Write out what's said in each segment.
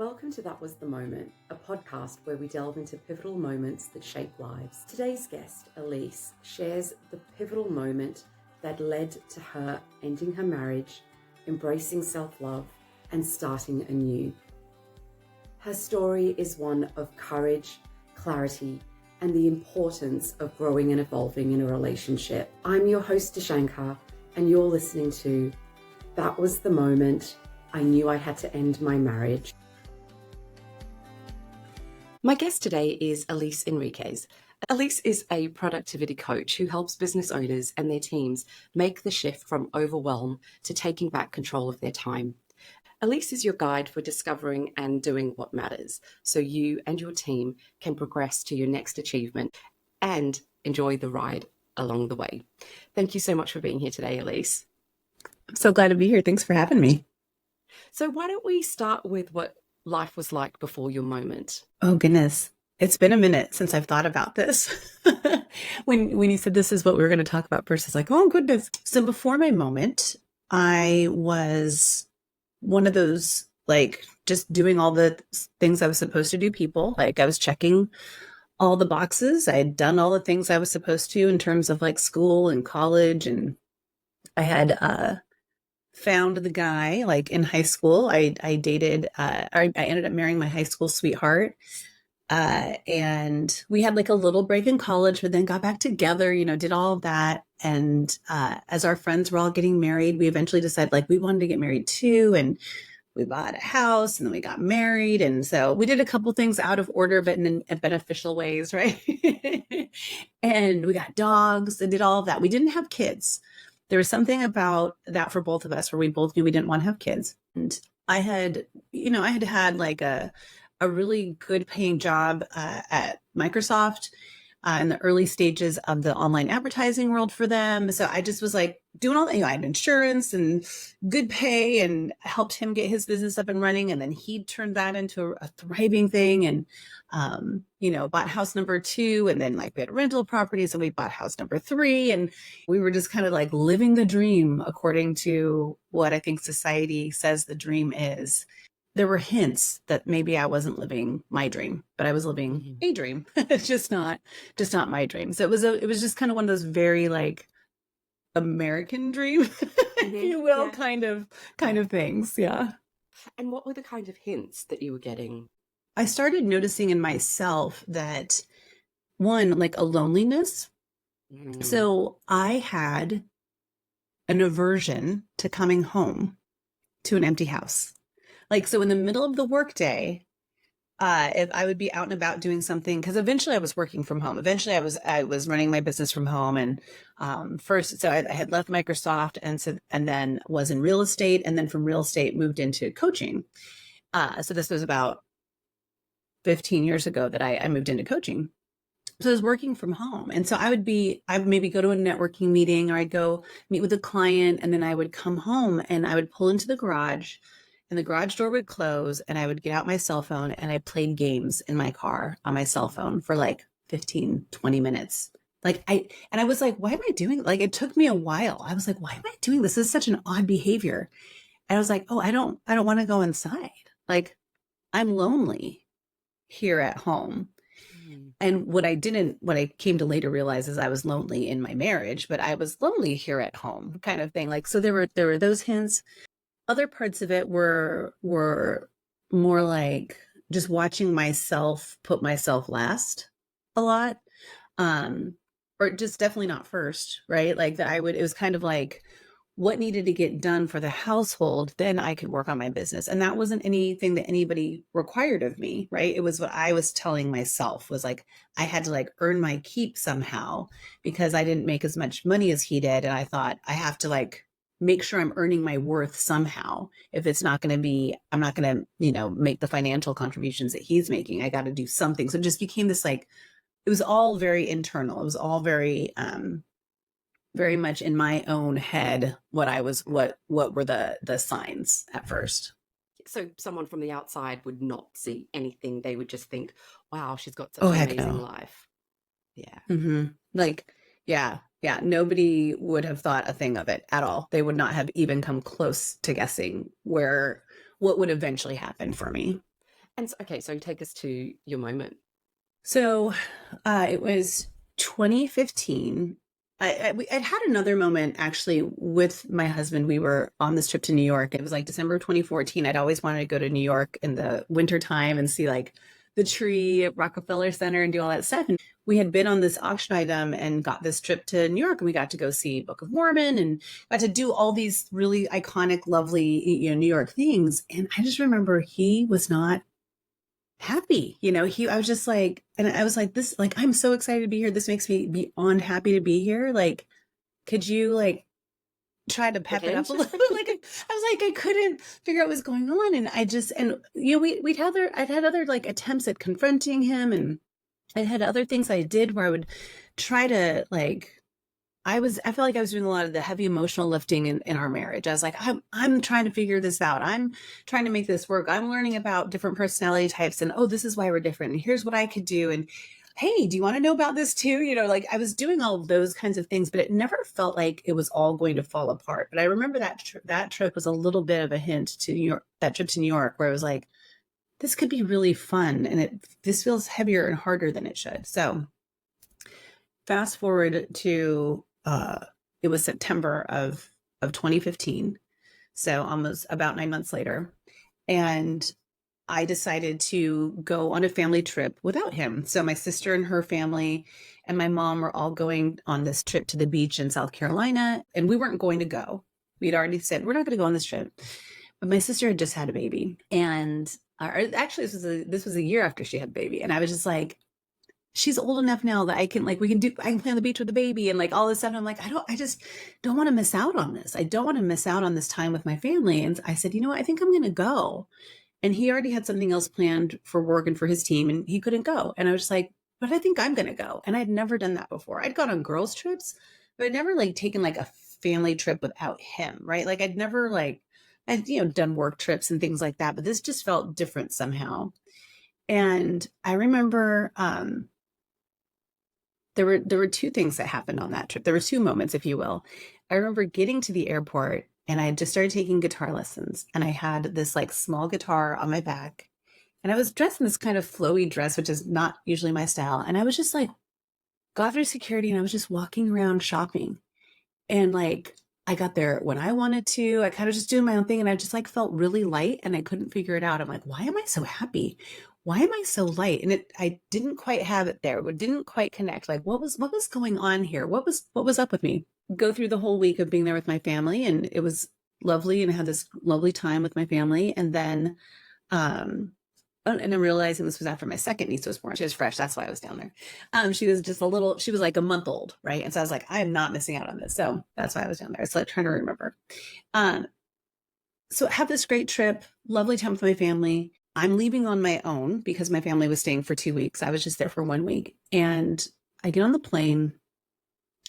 Welcome to That Was the Moment, a podcast where we delve into pivotal moments that shape lives. Today's guest, Elise, shares the pivotal moment that led to her ending her marriage, embracing self-love, and starting anew. Her story is one of courage, clarity, and the importance of growing and evolving in a relationship. I'm your host, Dashankar, and you're listening to That Was the Moment I Knew I Had to End My Marriage. My guest today is Elise Enriquez. Elise is a productivity coach who helps business owners and their teams make the shift from overwhelm to taking back control of their time. Elise is your guide for discovering and doing what matters, so you and your team can progress to your next achievement and enjoy the ride along the way. Thank you so much for being here today, Elise. I'm so glad to be here. Thanks for having me. So why don't we start with what life was like before your moment? Oh, goodness. It's been a minute since I've thought about this. When you said this is what we were going to talk about first, it's like, oh, goodness. So before my moment, I was one of those, like, just doing all the things I was supposed to do people. Like, I was checking all the boxes. I had done all the things I was supposed to in terms of, like, school and college. And I had found the guy, like, in high school. I dated, I ended up marrying my high school sweetheart. And we had like a little break in college, but then got back together, did all of that. And as our friends were all getting married, we eventually decided like we wanted to get married too. And we bought a house and then we got married. And so we did a couple things out of order, but in beneficial ways, right? And we got dogs and did all of that. We didn't have kids. There was something about that for both of us where we both knew we didn't want to have kids. And I had had like a really good paying job at Microsoft in the early stages of the online advertising world for them. So I just was like doing all that, I had insurance and good pay and helped him get his business up and running. And then he turned that into a thriving thing and, bought house number 2 and then like we had rental properties and we bought house number 3. And we were just kind of like living the dream according to what I think society says the dream is. There were hints that maybe I wasn't living my dream, but I was living a dream. It's just not my dream. So it was just kind of one of those very like American dream, if you will, yeah. kind of things. Yeah. And what were the kind of hints that you were getting? I started noticing in myself that one, like a loneliness. So I had an aversion to coming home to an empty house. Like, so in the middle of the workday, if I would be out and about doing something, because eventually I was working from home. Eventually I was running my business from home. And first, so I had left Microsoft and then was in real estate. And then from real estate moved into coaching. So this was about 15 years ago that I moved into coaching. So I was working from home. And so I would maybe go to a networking meeting or I'd go meet with a client and then I would come home and I would pull into the garage and the garage door would close and I would get out my cell phone and I played games in my car on my cell phone for like 15, 20 minutes. I was like, why am I doing it? Like, it took me a while. I was like, why am I doing this? This is such an odd behavior. And I was like, oh, I don't want to go inside. Like, I'm lonely here at home. And what I came to later realize is I was lonely in my marriage, but I was lonely here at home kind of thing. Like, so there were those hints. Other parts of it were more like just watching myself put myself last a lot. Or just definitely not first, right? Like it was kind of like what needed to get done for the household, then I could work on my business. And that wasn't anything that anybody required of me, right? It was what I was telling myself was like, I had to like earn my keep somehow because I didn't make as much money as he did. And I thought I have to like make sure I'm earning my worth somehow. If it's not going to be, I'm not going to, make the financial contributions that he's making. I got to do something. So it just became this like, it was all very internal. It was all very, very much in my own head what were the signs at first. So someone from the outside would not see anything. They would just think, wow, she's got such an amazing life. Yeah. Mm-hmm. Like, yeah. Nobody would have thought a thing of it at all. They would not have even come close to guessing what would eventually happen for me. And okay, so take us to your moment. So it was 2015. I'd had another moment actually with my husband. We were on this trip to New York. It was like December 2014. I'd always wanted to go to New York in the winter time and see like the tree at Rockefeller Center and do all that stuff. And we had been on this auction item and got this trip to New York, and we got to go see Book of Mormon and got to do all these really iconic, lovely, New York things. And I just remember he was not happy. I was just like, and I was like, this, like, I'm so excited to be here. This makes me beyond happy to be here. Like, could you like try to pep it up a little bit? Like, I was like, I couldn't figure out what was going on. And I just, and I'd had other like attempts at confronting him, and I had other things I did where I would try to like, I felt like I was doing a lot of the heavy emotional lifting in our marriage. I was like, I'm trying to figure this out. I'm trying to make this work. I'm learning about different personality types, and oh, this is why we're different. And here's what I could do. And hey, do you want to know about this too? Like I was doing all of those kinds of things, but it never felt like it was all going to fall apart. But I remember that trip was a little bit of a hint to New York, that trip to New York, where it was like, this could be really fun. And this feels heavier and harder than it should. So fast forward to, it was September of 2015. So almost about 9 months later. And I decided to go on a family trip without him. So my sister and her family and my mom were all going on this trip to the beach in South Carolina. And we weren't going to go. We'd already said, we're not going to go on this trip. But my sister had just had a baby. And actually, this was a year after she had a baby. And I was just like, she's old enough now that I can play on the beach with the baby and like all this stuff. And I'm like, I just don't want to miss out on this. I don't want to miss out on this time with my family. And I said, I think I'm going to go. And he already had something else planned for work and for his team, and he couldn't go. And I was just like, but I think I'm going to go. And I'd never done that before. I'd gone on girls trips, but I'd never like taken like a family trip without him. Right. Like I'd never done work trips and things like that, but this just felt different somehow. And I remember, there were two things that happened on that trip. There were two moments, if you will. I remember getting to the airport, and I had just started taking guitar lessons, and I had this like small guitar on my back, and I was dressed in this kind of flowy dress, which is not usually my style. And I was just like, got through security, and I was just walking around shopping, and like I got there when I wanted to. I kind of just doing my own thing, and I just like felt really light, and I couldn't figure it out. I'm like, why am I so happy? Why am I so light? And I didn't quite have it there. It didn't quite connect. Like what was going on here? What was up with me? Go through the whole week of being there with my family, and it was lovely, and I had this lovely time with my family. And then, and I'm realizing this was after my second niece was born. She was fresh. That's why I was down there. She was she was like a month old. Right. And so I was like, I am not missing out on this. So that's why I was down there. So I'm trying to remember. So I had this great trip, lovely time with my family. I'm leaving on my own because my family was staying for 2 weeks. I was just there for 1 week. And I get on the plane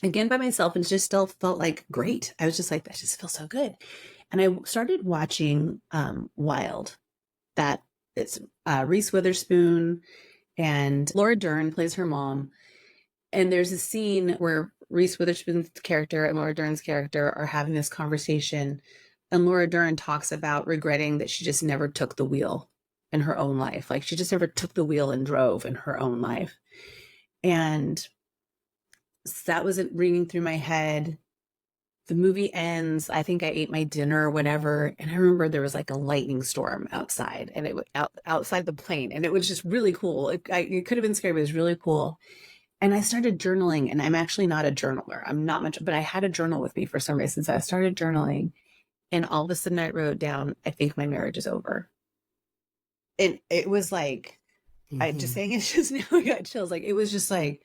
again by myself, and it just still felt like great. I was just like, that just feels so good. And I started watching Wild. That it's Reese Witherspoon, and Laura Dern plays her mom. And there's a scene where Reese Witherspoon's character and Laura Dern's character are having this conversation. And Laura Dern talks about regretting that she just never took the wheel in her own life. Like she just never took the wheel and drove in her own life. And that was ringing through my head. The movie ends. I think I ate my dinner or whatever. And I remember there was like a lightning storm outside, and it was outside the plane. And it was just really cool. It could have been scary, but it was really cool. And I started journaling, and I'm actually not a journaler. I'm not much, but I had a journal with me for some reason. So I started journaling, and all of a sudden I wrote down, I think my marriage is over. And it was like, I'm just saying it just now, I got chills. Like, it was just like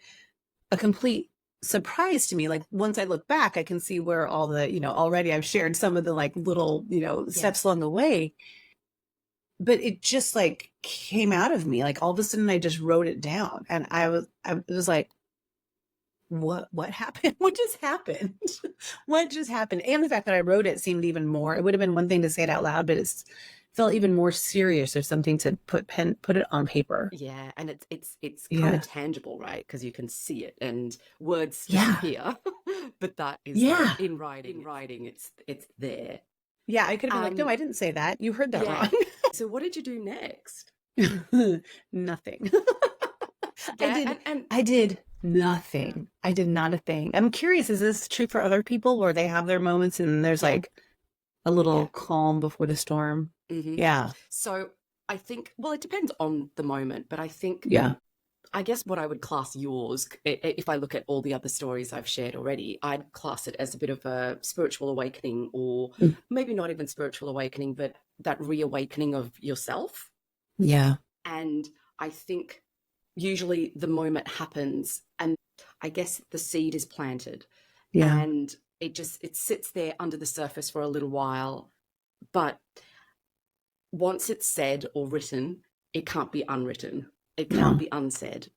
a complete surprise to me. Like, once I look back, I can see where all the, already I've shared some of the like little, steps along the way. But it just like came out of me. Like all of a sudden I just wrote it down, and I was like, what happened? What just happened? What just happened? And the fact that I wrote it seemed even more, it would have been one thing to say it out loud, but it's felt even more serious, or something to put it on paper. Yeah, and it's kind of tangible, right? Because you can see it, and words disappear, but that is like, in writing, it's there. Yeah, I could have been like, no, I didn't say that. You heard that wrong. So what did you do next? Nothing. I Yeah, did and I did yeah, nothing. I did not a thing. I'm curious, is this true for other people where they have their moments and there's yeah, like a little yeah. calm before the storm? hmm Yeah. So I think, well, it depends on the moment, but I think, Yeah. I guess what I would class yours, if I look at all the other stories I've shared already, I'd class it as a bit of a spiritual awakening, or Mm. maybe not even spiritual awakening, but that reawakening of yourself. Yeah. And I think usually the moment happens, and I guess the seed is planted, Yeah. and it sits there under the surface for a little while, but once it's said or written, it can't be unwritten. It can't No. be unsaid.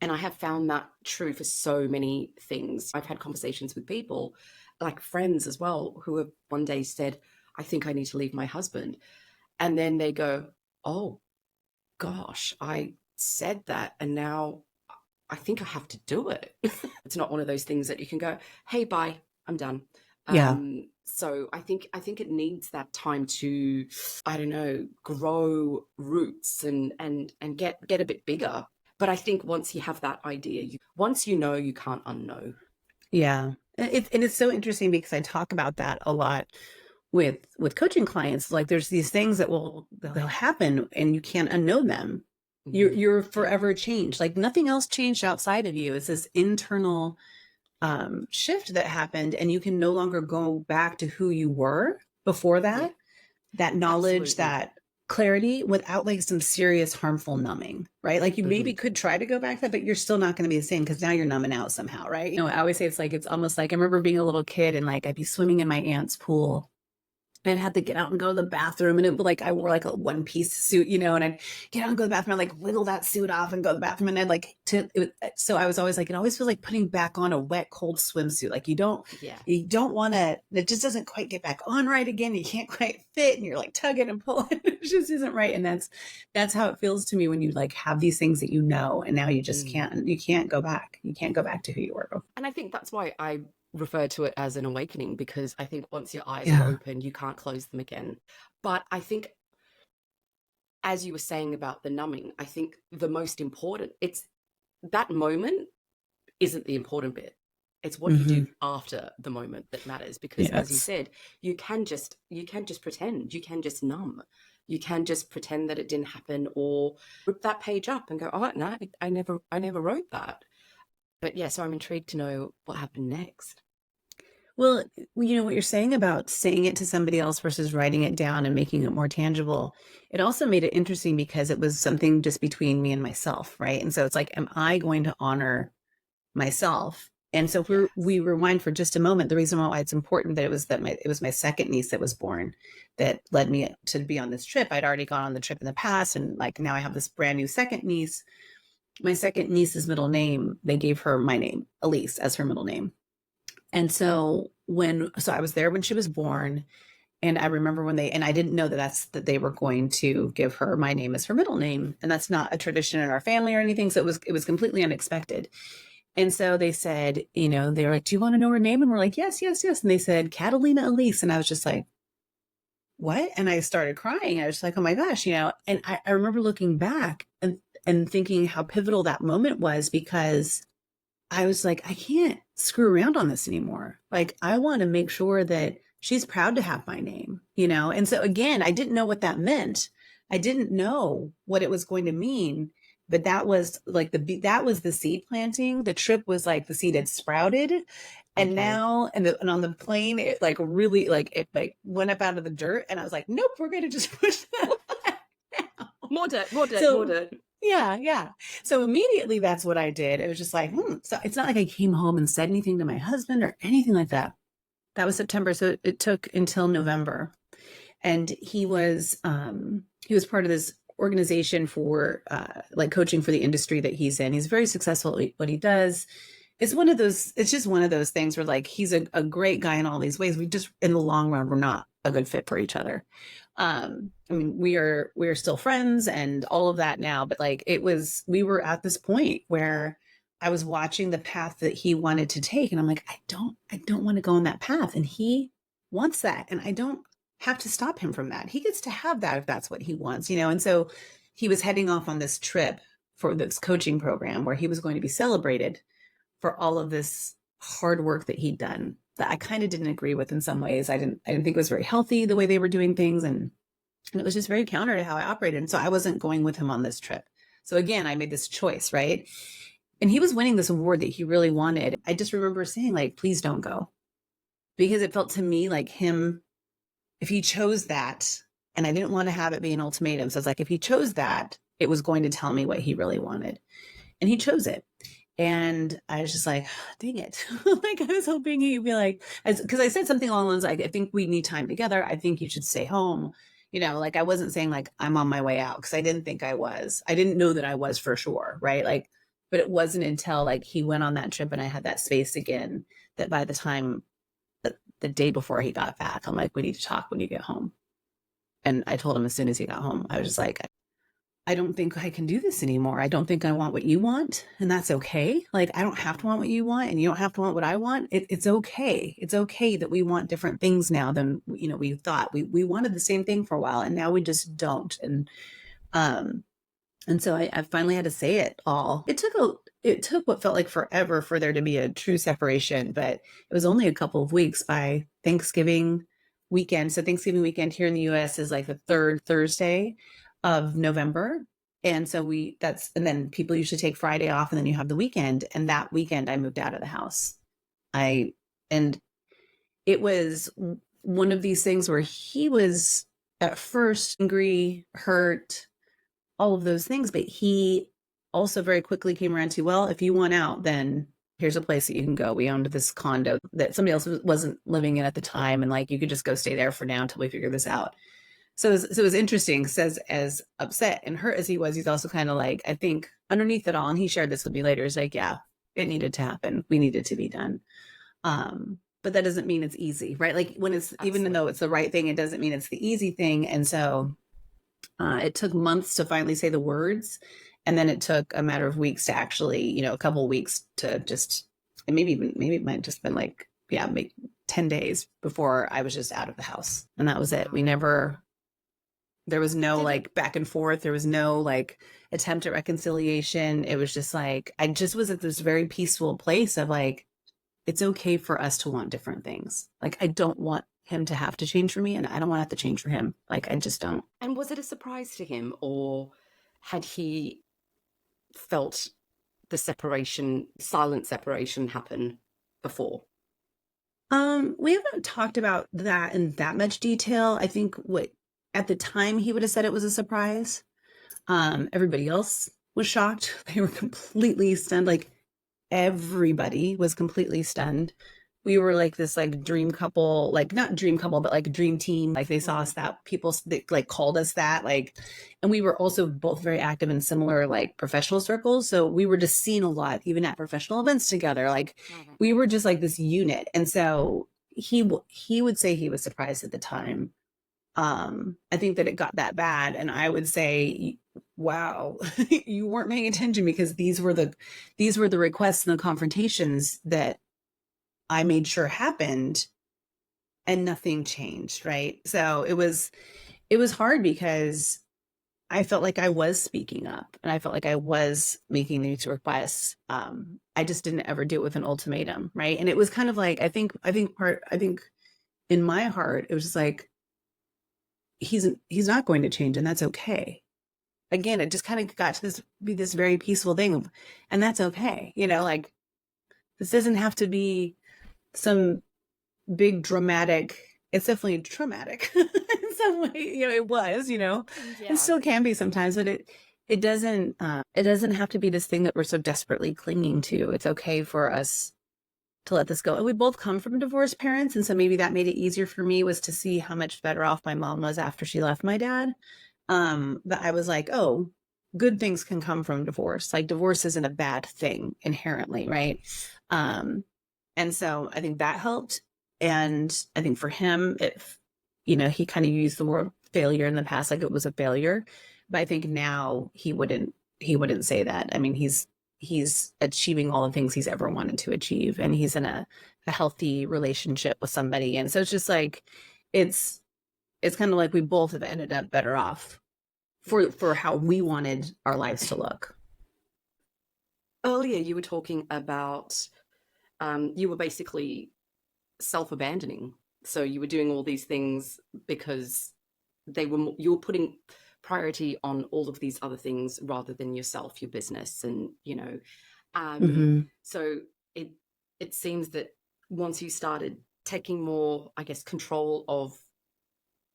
And I have found that true for so many things. I've had conversations with people, like friends as well, who have one day said, I think I need to leave my husband. And then they go, oh gosh, I said that. And now I think I have to do it. It's not one of those things that you can go, hey, bye, I'm done. Yeah. So I think it needs that time to, I don't know, grow roots and get a bit bigger. But I think once you have that idea, once you know, you can't unknow. Yeah. And it's so interesting because I talk about that a lot with coaching clients. Like there's these things that they'll happen and you can't unknow them. You're Yeah. forever changed. Like nothing else changed outside of you. It's this internal shift that happened, and you can no longer go back to who you were before Yeah. that. That knowledge, Absolutely. that clarity without like some serious harmful numbing, right? Like you maybe hmm could try to go back to that, but you're still not going to be the same because now you're numbing out somehow, right? I always say it's almost like I remember being a little kid and like I'd be swimming in my aunt's pool and had to get out and go to the bathroom. And it like I wore like a one piece suit, and I'd get out and go to the bathroom. I'd like wiggle that suit off and go to the bathroom. And I'd like so I was always like, it always feels like putting back on a wet, cold swimsuit. Like Yeah. you don't want to, it just doesn't quite get back on right again. You can't quite fit and you're like tugging and pulling. It just isn't right. And that's how it feels to me when you like have these things that and now you just Mm. can't go back. You can't go back to who you were before. And I think that's why I refer to it as an awakening, because I think once your eyes are Yeah. open, you can't close them again. But I think, as you were saying about the numbing, I think the most important, it's that moment isn't the important bit. It's what you do Mm-hmm. after the moment that matters. Because as you Yes. said, you can just pretend, you can just numb. You can just pretend that it didn't happen, or rip that page up and go, oh no, I never wrote that. But yeah, so I'm intrigued to know what happened next. Well, what you're saying about saying it to somebody else versus writing it down and making it more tangible, it also made it interesting because it was something just between me and myself, right? And so it's like, am I going to honor myself? And so if we Yes. rewind for just a moment, the reason why it's important that it was my second niece that was born that led me to be on this trip. I'd already gone on the trip in the past, and like now I have this brand new second niece. My second niece's middle name, they gave her my name, Elise, as her middle name. And so I was there when she was born, and I remember and I didn't know that they were going to give her my name as her middle name, and that's not a tradition in our family or anything. So it was completely unexpected. And so they said, they were like, "Do you want to know her name?" And we're like, "Yes, yes, yes." And they said, "Catalina Elise," and I was just like, "What?" And I started crying. I was like, "Oh my gosh," And I remember looking back and thinking how pivotal that moment was because I was like, I can't screw around on this anymore. Like, I want to make sure that she's proud to have my name. And so, again, I didn't know what that meant. I didn't know what it was going to mean. But that was like that was the seed planting. The trip was like the seed had sprouted. And Okay. now, and on the plane, it like really like it like went up out of the dirt. And I was like, nope, we're going to just push that down. More dirt, more dirt, more So dirt. yeah, yeah. So immediately that's what I did. It was just like, So it's not like I came home and said anything to my husband or anything like that. That was September. So it took until November. And he was part of this organization for like coaching for the industry that he's in. He's very successful at what he does. It's just one of those things where like he's a great guy in all these ways. We just in the long run, we're not a good fit for each other. I mean, we are still friends and all of that now, but like we were at this point where I was watching the path that he wanted to take, and I'm like, I don't want to go on that path, and he wants that, and I don't have to stop him from that. He gets to have that if that's what he wants. And so he was heading off on this trip for this coaching program where he was going to be celebrated for all of this hard work that he'd done that I kind of didn't agree with in some ways. I didn't think it was very healthy the way they were doing things. And it was just very counter to how I operated. And so I wasn't going with him on this trip. So again, I made this choice, right? And he was winning this award that he really wanted. I just remember saying, like, please don't go. Because it felt to me like him, if he chose that, and I didn't want to have it be an ultimatum. So I was like, if he chose that, it was going to tell me what he really wanted. And he chose it. And I was just like, dang it. Like, I was hoping he'd be like, because I said something along those lines, like, I think we need time together. I think you should stay home. You know, like, I wasn't saying like, I'm on my way out, because I didn't think I was. I didn't know that I was for sure. Right. Like, but it wasn't until like he went on that trip and I had that space again, that by the time the day before he got back, I'm like, we need to talk when you get home. And I told him as soon as he got home, I was just like, I don't think I can do this anymore. I don't think I want what you want. And that's okay. Like, I don't have to want what you want, and you don't have to want what I want. It's okay. It's okay that we want different things now than, you know, we thought. We wanted the same thing for a while, and now we just don't. And so I finally had to say it all. It took what felt like forever for there to be a true separation, but it was only a couple of weeks by Thanksgiving weekend. So Thanksgiving weekend here in the US is like the third Thursday of November. And so and then people usually take Friday off, and then you have the weekend. And that weekend I moved out of the house. And it was one of these things where he was at first angry, hurt, all of those things, but he also very quickly came around to, well, if you want out, then here's a place that you can go. We owned this condo that somebody else wasn't living in at the time. And like, you could just go stay there for now until we figure this out. So it was interesting, says as upset and hurt as he was, he's also kind of like, I think underneath it all, and he shared this with me later, is like, yeah, it needed to happen. We needed to be done. But that doesn't mean it's easy, right? Like, when it's, Absolutely. Even though it's the right thing, it doesn't mean it's the easy thing. And so it took months to finally say the words. And then it took a matter of weeks to actually, you know, a couple of weeks to just, and maybe it might have just been like, yeah, maybe 10 days before I was just out of the house. And that was it. There was no like back and forth. There was no like attempt at reconciliation. It was just like, I just was at this very peaceful place of like, it's okay for us to want different things. Like, I don't want him to have to change for me, and I don't want to have to change for him. Like, I just don't. And was it a surprise to him, or had he felt the silent separation happen before? We haven't talked about that in that much detail. I think at the time he would have said it was a surprise. Everybody else was shocked. They were completely stunned. Like, everybody was completely stunned. We were like this like dream couple, like not dream couple, but like dream team. Like, they saw us that people like called us that, like, and we were also both very active in similar like professional circles. So we were just seen a lot, even at professional events together. Like, we were just like this unit. And so he would say he was surprised at the time. I think that it got that bad. And I would say, wow, you weren't paying attention, because these were the requests and the confrontations that I made sure happened, and nothing changed. Right. So it was hard, because I felt like I was speaking up, and I felt like I was making these requests. I just didn't ever do it with an ultimatum. Right. And it was kind of like, I think in my heart, it was just like, he's not going to change, and that's okay. Again, it just kind of got to be this very peaceful thing, and that's okay. You know, like, this doesn't have to be some big dramatic. It's definitely traumatic in some way. You know, it was, you know, It still can be sometimes, but it doesn't have to be this thing that we're so desperately clinging to. It's okay for us to let this go. And we both come from divorced parents. And so maybe that made it easier for me, was to see how much better off my mom was after she left my dad. That I was like, oh, good things can come from divorce. Like, divorce isn't a bad thing inherently. Right. And so I think that helped. And I think for him, he kind of used the word failure in the past, like it was a failure. But I think now he wouldn't say that. I mean, he's achieving all the things he's ever wanted to achieve, and he's in a healthy relationship with somebody. And so it's just like, it's kind of like we both have ended up better off for how we wanted our lives to look. Earlier, you were talking about you were basically self-abandoning. So you were doing all these things because you were putting priority on all of these other things rather than yourself, your business, and so it seems that once you started taking more, I guess, control of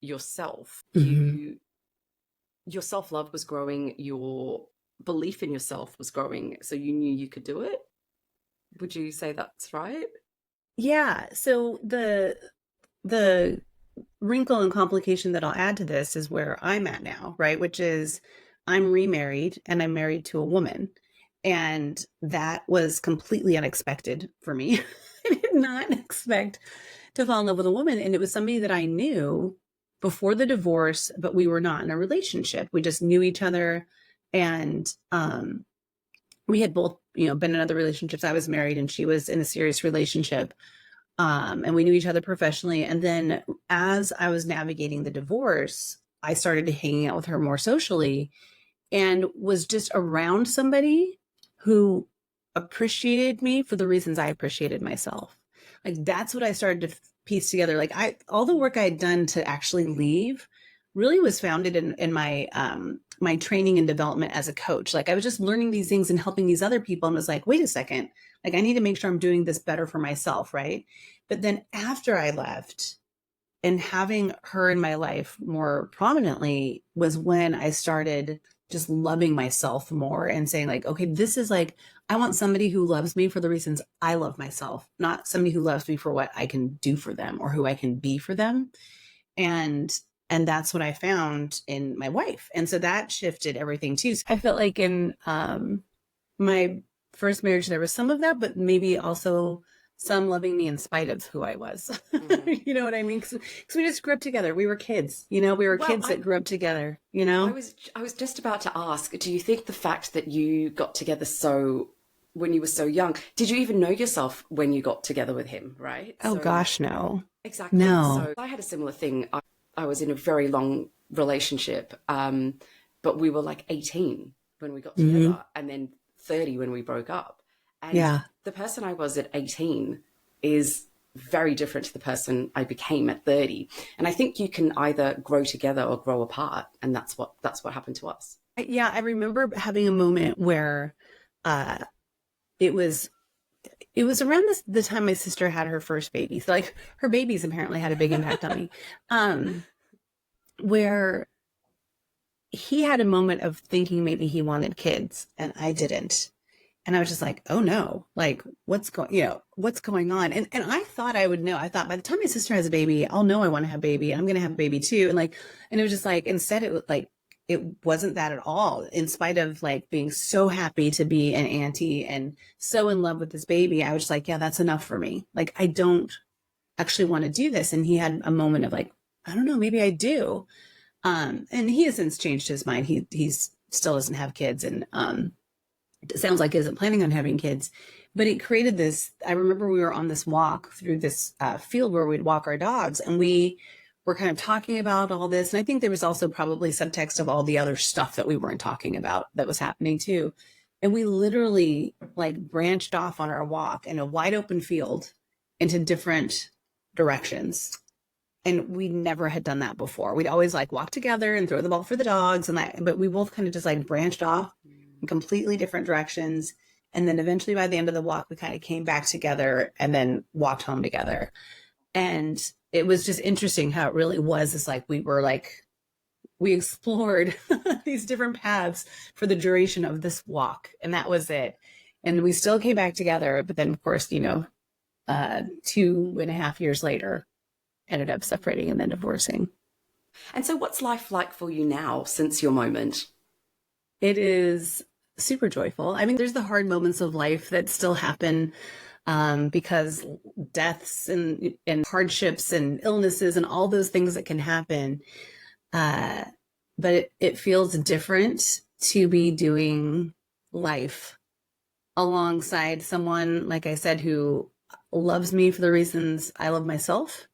yourself, your self-love was growing, your belief in yourself was growing, so you knew you could do it. Would you say that's right? Yeah. So the wrinkle and complication that I'll add to this is where I'm at now, right? Which is I'm remarried and I'm married to a woman. And that was completely unexpected for me. I did not expect to fall in love with a woman. And it was somebody that I knew before the divorce, but we were not in a relationship. We just knew each other. And we had both, been in other relationships. I was married and she was in a serious relationship. And we knew each other professionally. And then as I was navigating the divorce, I started hanging out with her more socially and was just around somebody who appreciated me for the reasons I appreciated myself. Like that's what I started to piece together. Like all the work I had done to actually leave really was founded in my my training and development as a coach. Like I was just learning these things and helping these other people and was like, wait a second, like I need to make sure I'm doing this better for myself, right? But then after I left and having her in my life more prominently was when I started just loving myself more and saying like, okay, this is like, I want somebody who loves me for the reasons I love myself, not somebody who loves me for what I can do for them or who I can be for them. And that's what I found in my wife. And so that shifted everything too. So I felt like in my first marriage, there was some of that, but maybe also some loving me in spite of who I was. You know what I mean? Because we just grew up together. We were kids, we were kids that grew up together, I was just about to ask, do you think the fact that you got together when you were so young, did you even know yourself when you got together with him, right? Oh gosh, no. Exactly. No. So I had a similar thing. I was in a very long relationship, but we were like 18 when we got together and then 30 when we broke up. And the person I was at 18 is very different to the person I became at 30. And I think you can either grow together or grow apart. And that's what happened to us. Yeah. I remember having a moment where it was around the time my sister had her first baby. So like her babies apparently had a big impact on me. Where he had a moment of thinking maybe he wanted kids and I didn't. And I was just like, oh no, like what's going on? And I thought I would know. I thought by the time my sister has a baby, I'll know I want to have a baby and I'm going to have a baby too. And it was just like, instead it was like, it wasn't that at all. In spite of like being so happy to be an auntie and so in love with this baby, I was just like, yeah, that's enough for me. Like, I don't actually want to do this. And he had a moment of like, I don't know, maybe I do. And he has since changed his mind. He's still doesn't have kids and, it sounds like he isn't planning on having kids, but it created this. I remember we were on this walk through this field where we'd walk our dogs and we were kind of talking about all this. And I think there was also probably subtext of all the other stuff that we weren't talking about that was happening too. And we literally like branched off on our walk in a wide open field into different directions. And we never had done that before. We'd always like walk together and throw the ball for the dogs but we both kind of just like branched off in completely different directions. And then eventually by the end of the walk, we kind of came back together and then walked home together. And it was just interesting how it really was. It's like, we explored these different paths for the duration of this walk. And that was it. And we still came back together. But then of course, 2.5 years later, ended up separating and then divorcing. And so what's life like for you now since your moment? It is super joyful. I mean, there's the hard moments of life that still happen because deaths and hardships and illnesses and all those things that can happen. But it feels different to be doing life alongside someone, like I said, who loves me for the reasons I love myself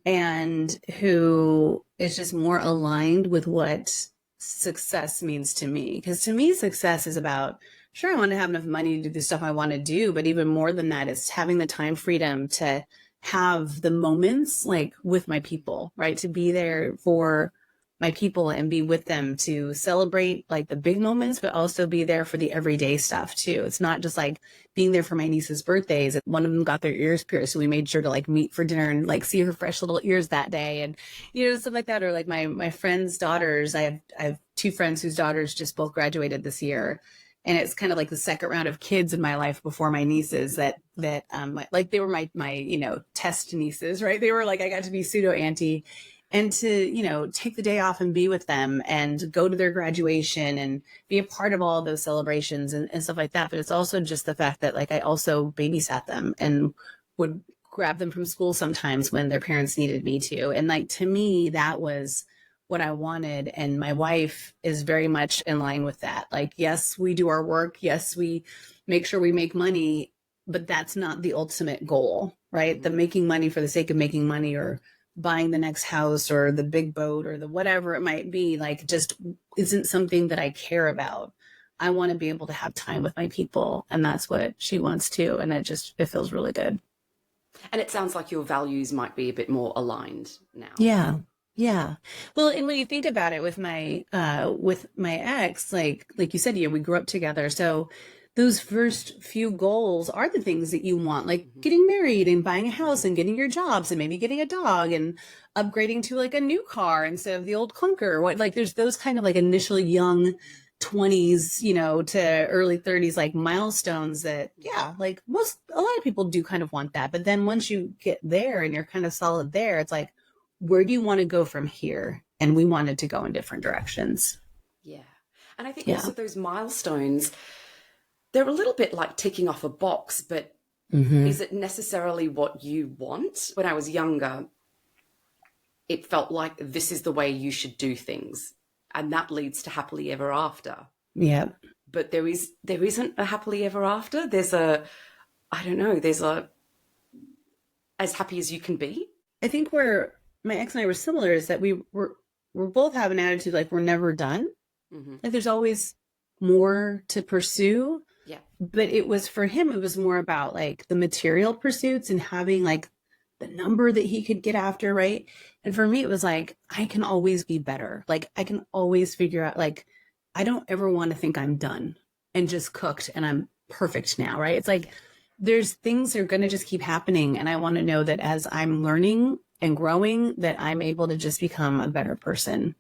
and who is just more aligned with what success means to me. Because to me, success is about, sure, I want to have enough money to do the stuff I want to do, but even more than that, it's having the time freedom to have the moments like with my people, right? To be there for my people and be with them to celebrate like the big moments, but also be there for the everyday stuff too. It's not just like being there for my niece's birthdays. One of them got their ears pierced, so we made sure to like meet for dinner and like see her fresh little ears that day, and stuff like that. Or like my friends' daughters. I have two friends whose daughters just both graduated this year, and it's kind of like the second round of kids in my life before my nieces that like they were my test nieces, right? They were like, I got to be pseudo auntie, and to take the day off and be with them and go to their graduation and be a part of all those celebrations and stuff like that. But it's also just the fact that like I also babysat them and would grab them from school sometimes when their parents needed me to. And like to me, that was what I wanted. And my wife is very much in line with that. Like, yes, we do our work. Yes, we make sure we make money, but that's not the ultimate goal, right? The making money for the sake of making money, or buying the next house or the big boat or the whatever it might be, like just isn't something that I care about. I want to be able to have time with my people, and that's what she wants too. And it feels really good. And it sounds like your values might be a bit more aligned now. Yeah. Yeah. Well, and when you think about it with my ex, like you said, we grew up together. So those first few goals are the things that you want, like getting married and buying a house and getting your jobs and maybe getting a dog and upgrading to like a new car instead of the old clunker. Like there's those kind of like initial young 20s, to early 30s, like milestones that, like a lot of people do kind of want that. But then once you get there and you're kind of solid there, it's like, where do you want to go from here? And we wanted to go in different directions. Yeah. And I think also those milestones, they're a little bit like ticking off a box, but is it necessarily what you want? When I was younger, it felt like this is the way you should do things, and that leads to happily ever after. Yeah. But there isn't a happily ever after. There's a as happy as you can be. I think where my ex and I were similar is that we're both have an attitude like we're never done. Like there's always more to pursue. Yeah. But it was, for him, it was more about like the material pursuits and having like the number that he could get after, right? And for me, it was like, I can always be better. Like I can always figure out, like, I don't ever want to think I'm done and just cooked and I'm perfect now, right? It's like, there's things that are going to just keep happening. And I want to know that as I'm learning and growing, that I'm able to just become a better person.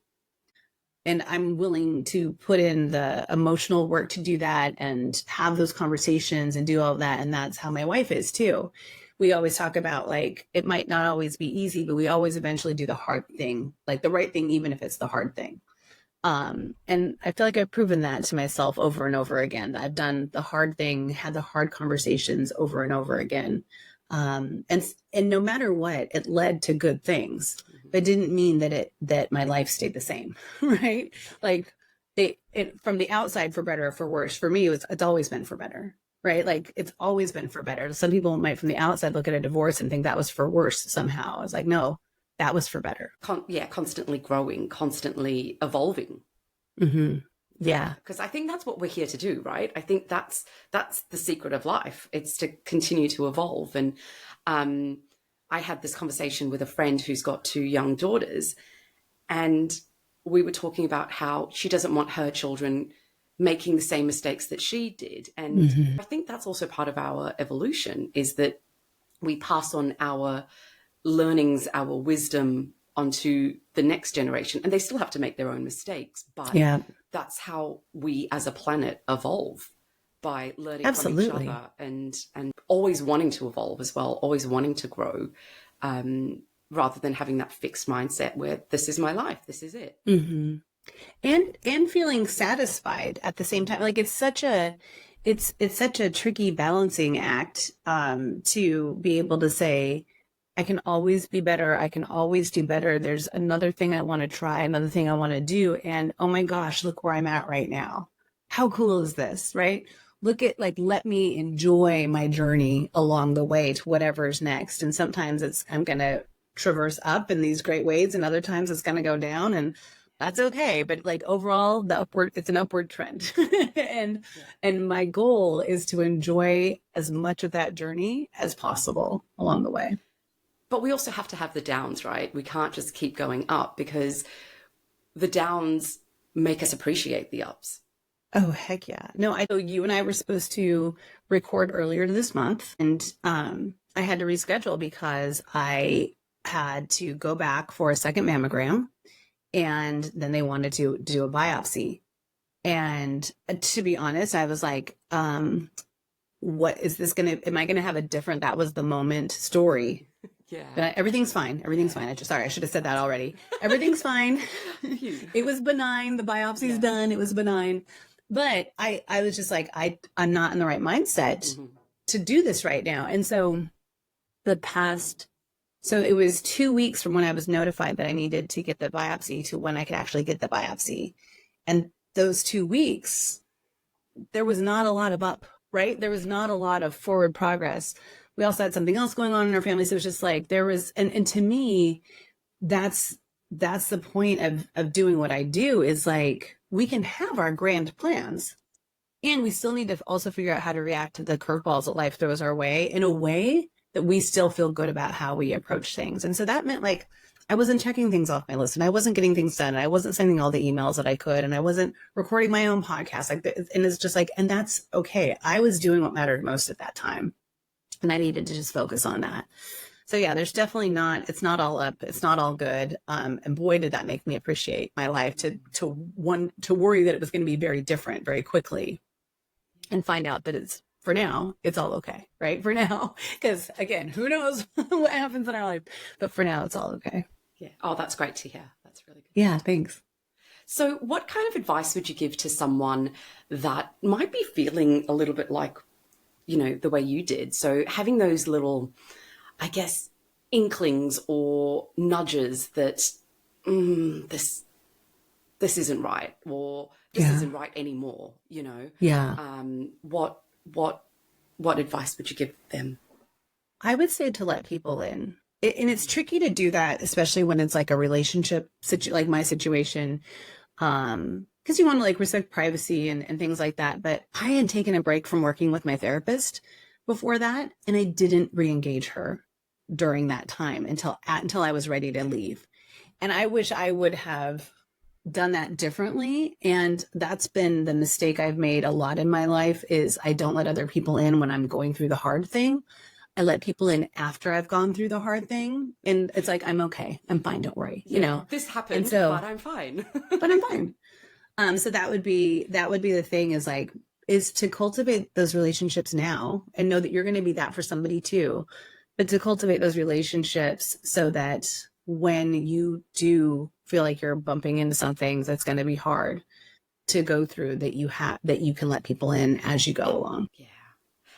And I'm willing to put in the emotional work to do that and have those conversations and do all of that. And that's how my wife is too. We always talk about like, it might not always be easy, but we always eventually do the hard thing, like the right thing, even if it's the hard thing. And I feel like I've proven that to myself over and over again. I've done the hard thing, had the hard conversations over and over again. And no matter what, it led to good things. But it didn't mean that my life stayed the same, right? Like from the outside, for better or for worse, for me, it's always been for better, right? Like it's always been for better. Some people might from the outside look at a divorce and think that was for worse somehow. I was like, no, that was for better. Constantly growing, constantly evolving. Yeah. Because I think that's what we're here to do, right? I think that's the secret of life. It's to continue to evolve. And I had this conversation with a friend who's got two young daughters, and we were talking about how she doesn't want her children making the same mistakes that she did. And I think that's also part of our evolution, is that we pass on our learnings, our wisdom onto the next generation, and they still have to make their own mistakes. But that's how we as a planet evolve, by learning from each other and always wanting to evolve as well, always wanting to grow, rather than having that fixed mindset where this is my life, this is it. And feeling satisfied at the same time. Like it's such a tricky balancing act to be able to say, I can always be better. I can always do better. There's another thing I want to try, another thing I want to do. And oh my gosh, look where I'm at right now. How cool is this, right? Look at, like, let me enjoy my journey along the way to whatever's next. And sometimes I'm going to traverse up in these great ways, and other times it's going to go down. And that's okay. But like overall, it's an upward trend. And my goal is to enjoy as much of that journey as possible along the way. But we also have to have the downs, right? We can't just keep going up, because the downs make us appreciate the ups. Oh, heck yeah. No, I know you and I were supposed to record earlier this month, and I had to reschedule because I had to go back for a second mammogram, and then they wanted to do a biopsy. And to be honest, I was like, what is this am I gonna have a different that was the moment story? Yeah. But everything's fine. Everything's fine. Sorry, I should have said that already. Everything's fine. It was benign. The biopsy's done. It was benign. But I was just like, I'm not in the right mindset to do this right now. And so so it was 2 weeks from when I was notified that I needed to get the biopsy to when I could actually get the biopsy. And those 2 weeks, there was not a lot of up, right? There was not a lot of forward progress. We also had something else going on in our family. So it was just like, there was, and to me, that's the point of doing what I do, is like, we can have our grand plans, and we still need to also figure out how to react to the curveballs that life throws our way in a way that we still feel good about how we approach things. And so that meant like, I wasn't checking things off my list, and I wasn't getting things done. And I wasn't sending all the emails that I could, and I wasn't recording my own podcast. And it's just like, and that's okay. I was doing what mattered most at that time, and I needed to just focus on that. So yeah, there's definitely it's not all up. It's not all good. And boy, did that make me appreciate my life to worry that it was going to be very different very quickly, and find out that for now, it's all okay, right? For now, because again, who knows what happens in our life, but for now, it's all okay. Yeah. Oh, that's great to hear. That's really good. Yeah. Thanks. So what kind of advice would you give to someone that might be feeling a little bit like, the way you did? So having those little, I guess, inklings or nudges that this isn't right, or this isn't right anymore, Yeah. What advice would you give them? I would say to let people in. And it's tricky to do that, especially when it's like a relationship, like my situation, because you want to like respect privacy and things like that. But I had taken a break from working with my therapist before that, and I didn't re-engage her during that time until I was ready to leave. And I wish I would have done that differently. And that's been the mistake I've made a lot in my life, is I don't let other people in when I'm going through the hard thing. I let people in after I've gone through the hard thing. And it's like, I'm okay. I'm fine. Don't worry. This happened, but I'm fine. But I'm fine. So that would be the thing, is to cultivate those relationships now, and know that you're going to be that for somebody too, but to cultivate those relationships so that when you do feel like you're bumping into something that's going to be hard to go through, that you can let people in as you go along. Yeah.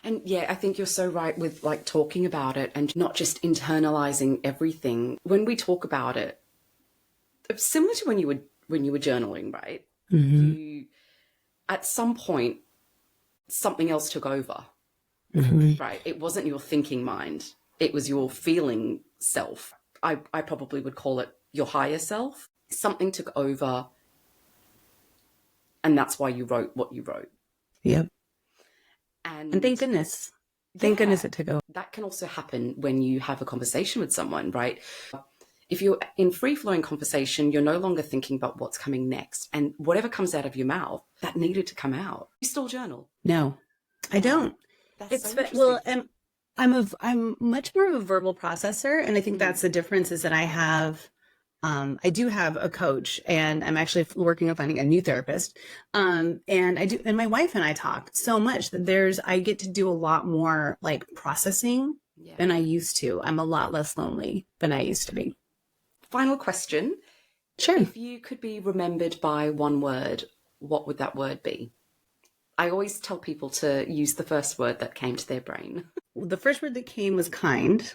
And yeah, I think you're so right with like talking about it and not just internalizing everything. When we talk about it, it's similar to when you were journaling, right? Mm-hmm. At some point, something else took over, right? It wasn't your thinking mind. It was your feeling self. I probably would call it your higher self. Something took over, and that's why you wrote what you wrote. Yep. And thank goodness. Thank goodness it took over. That can also happen when you have a conversation with someone, right? If you're in free-flowing conversation, you're no longer thinking about what's coming next. And whatever comes out of your mouth, that needed to come out. You still journal? No, I don't. That's so interesting. I'm much more of a verbal processor. And I think that's the difference, is that I do have a coach, and I'm actually working on finding a new therapist. And my wife and I talk so much that I get to do a lot more like processing than I used to. I'm a lot less lonely than I used to be. Final question. Sure. If you could be remembered by one word, what would that word be? I always tell people to use the first word that came to their brain. The first word that came was kind.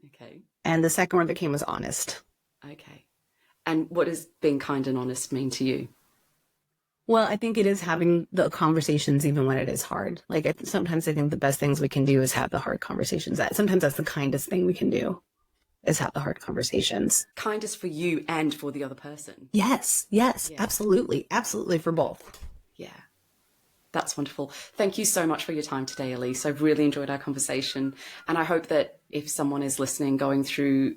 Okay. And the second word that came was honest. Okay. And what does being kind and honest mean to you? Well, I think it is having the conversations even when it is hard. Sometimes I think the best things we can do is have the hard conversations. Sometimes that's the kindest thing we can do. is have the hard conversations. Kindest for you and for the other person. Yes, absolutely. Absolutely for both. Yeah. That's wonderful. Thank you so much for your time today, Elise. I've really enjoyed our conversation. And I hope that if someone is listening, going through,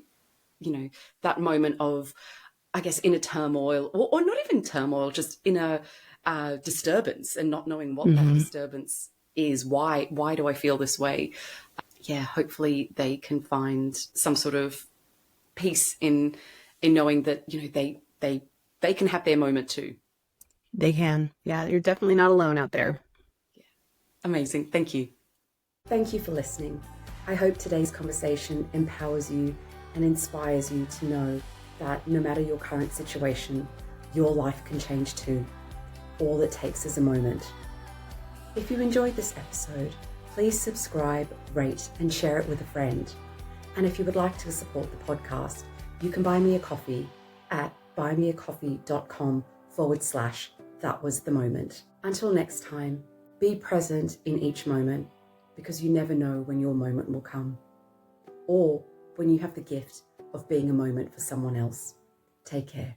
that moment of, I guess, inner turmoil, or not even turmoil, just inner disturbance, and not knowing what that disturbance is. Why do I feel this way? Yeah, hopefully they can find some sort of peace in knowing that, they can have their moment too. They can. Yeah, you're definitely not alone out there. Yeah. Amazing. Thank you. Thank you for listening. I hope today's conversation empowers you and inspires you to know that no matter your current situation, your life can change too. All it takes is a moment. If you enjoyed this episode, please subscribe, rate, and share it with a friend. And if you would like to support the podcast, you can buy me a coffee at buymeacoffee.com/thatwasthemoment. Until next time, be present in each moment, because you never know when your moment will come, or when you have the gift of being a moment for someone else. Take care.